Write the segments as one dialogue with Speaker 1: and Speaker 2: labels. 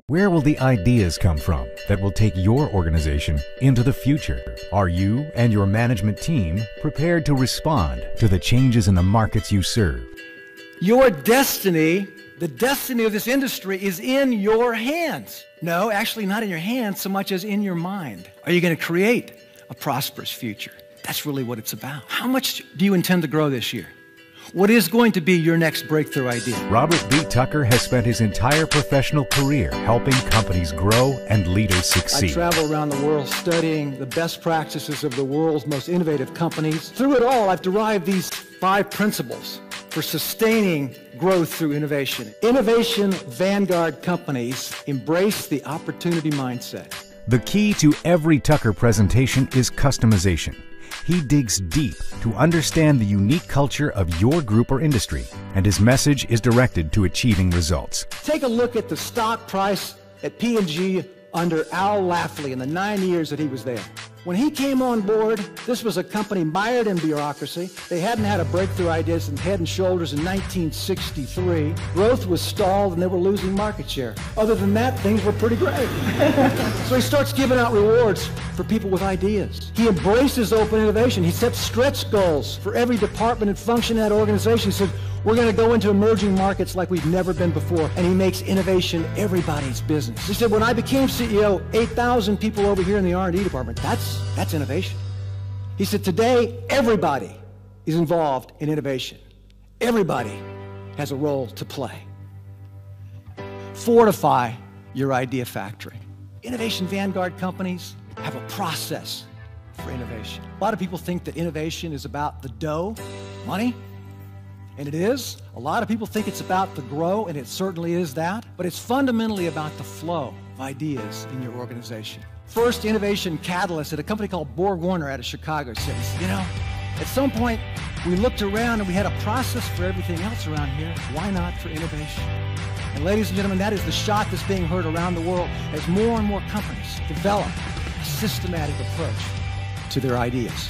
Speaker 1: Where will the ideas come from that will take your organization into the future? Are you and your management team prepared to respond to the changes in the markets you serve?
Speaker 2: Your destiny, the destiny of this industry, is in your hands. No, actually not in your hands so much as in your mind. Are you going to create a prosperous future? That's really what it's about. How much do you intend to grow this year? What is going to be your next breakthrough idea?
Speaker 1: Robert B. Tucker has spent his entire professional career helping companies grow and leaders succeed.
Speaker 2: I travel around the world studying the best practices of the world's most innovative companies. Through it all, I've derived these 5 principles for sustaining growth through innovation. Innovation vanguard companies embrace the opportunity mindset.
Speaker 1: The key to every Tucker presentation is customization. He digs deep to understand the unique culture of your group or industry, and his message is directed to achieving results.
Speaker 2: Take a look at the stock price at P&G under Al Lafley in the 9 years that he was there. When he came on board, this was a company mired in bureaucracy. They hadn't had a breakthrough idea since Head and Shoulders in 1963. Growth was stalled and they were losing market share. Other than that, things were pretty great. So he starts giving out rewards for people with ideas. He embraces open innovation. He sets stretch goals for every department and function in that organization. He said, we're going to go into emerging markets like we've never been before. And he makes innovation everybody's business. He said, when I became CEO, 8,000 people over here in the R&D department. That's innovation. He said, today, everybody is involved in innovation. Everybody has a role to play. Fortify your idea factory. Innovation vanguard companies have a process for innovation. A lot of people think that innovation is about the dough, money. And it is. A lot of people think it's about the grow, and it certainly is that. But it's fundamentally about the flow of ideas in your organization. First innovation catalyst at a company called Borg-Warner out of Chicago says, you know, at some point we looked around and we had a process for everything else around here. Why not for innovation? And ladies and gentlemen, that is the shot that's being heard around the world as more and more companies develop a systematic approach to their ideas.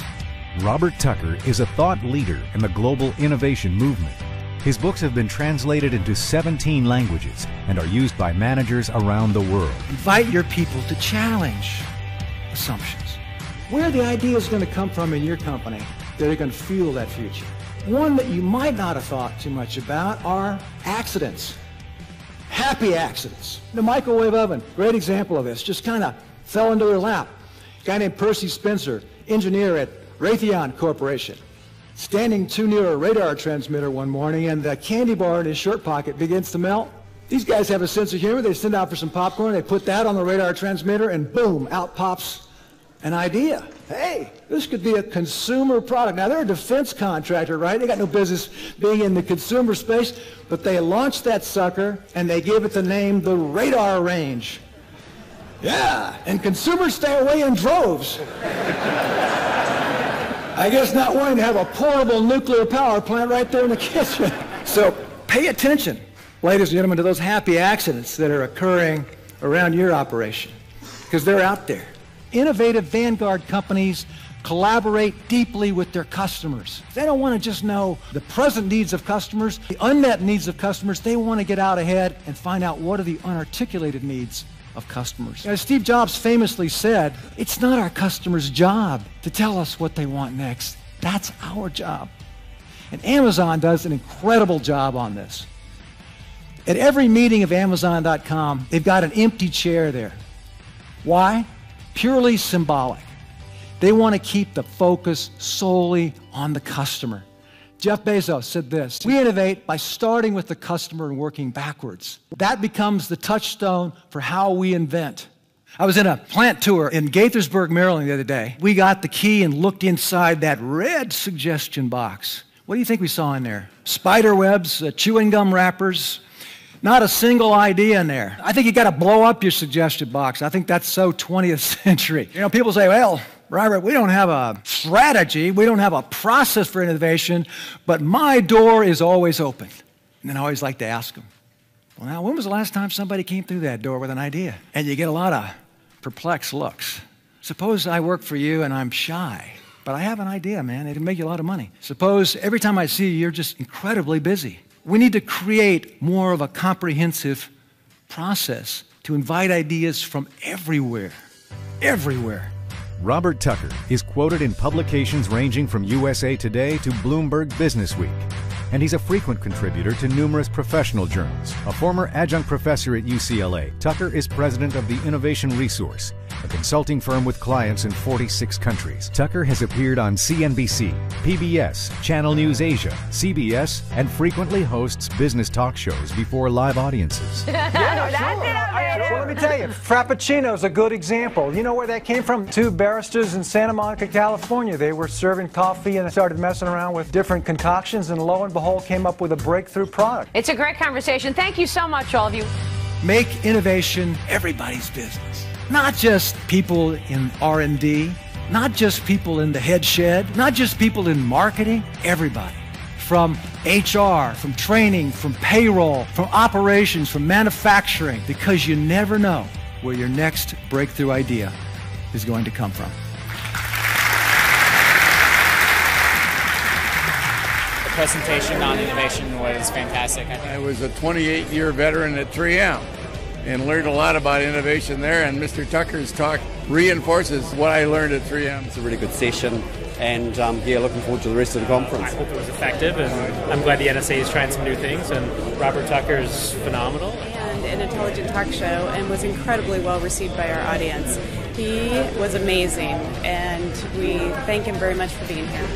Speaker 1: Robert Tucker is a thought leader in the global innovation movement. His books have been translated into 17 languages and are used by managers around the world.
Speaker 2: Invite your people to challenge assumptions. Where are the ideas going to come from in your company that are going to fuel that future? One that you might not have thought too much about are accidents. Happy accidents. The microwave oven, great example of this, just kind of fell into their lap. A guy named Percy Spencer, engineer at Raytheon Corporation, standing too near a radar transmitter one morning, and the candy bar in his shirt pocket begins to melt. These guys have a sense of humor. They send out for some popcorn, they put that on the radar transmitter, and boom, out pops an idea. Hey, this could be a consumer product. Now, they're a defense contractor, right? They got no business being in the consumer space, but they launched that sucker, and they gave it the name the Radar Range. Yeah, and consumers stay away in droves. I guess not wanting to have a portable nuclear power plant right there in the kitchen. So pay attention, ladies and gentlemen, to those happy accidents that are occurring around your operation, because they're out there. Innovative vanguard companies collaborate deeply with their customers. They don't want to just know the present needs of customers, the unmet needs of customers. They want to get out ahead and find out what are the unarticulated needs of customers. As Steve Jobs famously said, it's not our customers' job to tell us what they want next. That's our job. And Amazon does an incredible job on this. At every meeting of Amazon.com, they've got an empty chair there. Why? Purely symbolic. They want to keep the focus solely on the customer. Jeff Bezos said this, we innovate by starting with the customer and working backwards. That becomes the touchstone for how we invent. I was in a plant tour in Gaithersburg, Maryland the other day. We got the key and looked inside that red suggestion box. What do you think we saw in there? Spider webs, chewing gum wrappers, not a single idea in there. I think you got to blow up your suggestion box. I think that's so 20th century. You know, people say, well, Robert, we don't have a strategy, we don't have a process for innovation, but my door is always open. And then I always like to ask them, well, now, when was the last time somebody came through that door with an idea? And you get a lot of perplexed looks. Suppose I work for you and I'm shy, but I have an idea, man. It'll make you a lot of money. Suppose every time I see you, you're just incredibly busy. We need to create more of a comprehensive process to invite ideas from everywhere. Everywhere.
Speaker 1: Robert Tucker is quoted in publications ranging from USA Today to Bloomberg Businessweek, and he's a frequent contributor to numerous professional journals. A former adjunct professor at UCLA, Tucker is president of the Innovation Resource, a consulting firm with clients in 46 countries. Tucker has appeared on CNBC, PBS, Channel News Asia, CBS, and frequently hosts business talk shows before live audiences.
Speaker 3: Well, let me tell you, Frappuccino is a good example. You know where that came from? Two baristas in Santa Monica, California. They were serving coffee and started messing around with different concoctions, and lo and behold, came up with a breakthrough product.
Speaker 4: It's a great conversation. Thank you so much, all of you.
Speaker 2: Make innovation everybody's business. Not just people in R&D, not just people in the head shed, not just people in marketing, everybody. From HR, from training, from payroll, from operations, from manufacturing, because you never know where your next breakthrough idea is going to come from.
Speaker 5: The presentation on innovation was fantastic.
Speaker 6: I was a 28-year veteran at 3M and learned a lot about innovation there, and Mr. Tucker's talk reinforces what I learned at 3M.
Speaker 7: It's a really good session, and yeah, looking forward to the rest of the conference.
Speaker 8: I hope it was effective, and I'm glad the NSA is trying some new things, and Robert Tucker is phenomenal.
Speaker 9: And an intelligent talk show, and was incredibly well received by our audience. He was amazing, and we thank him very much for being here.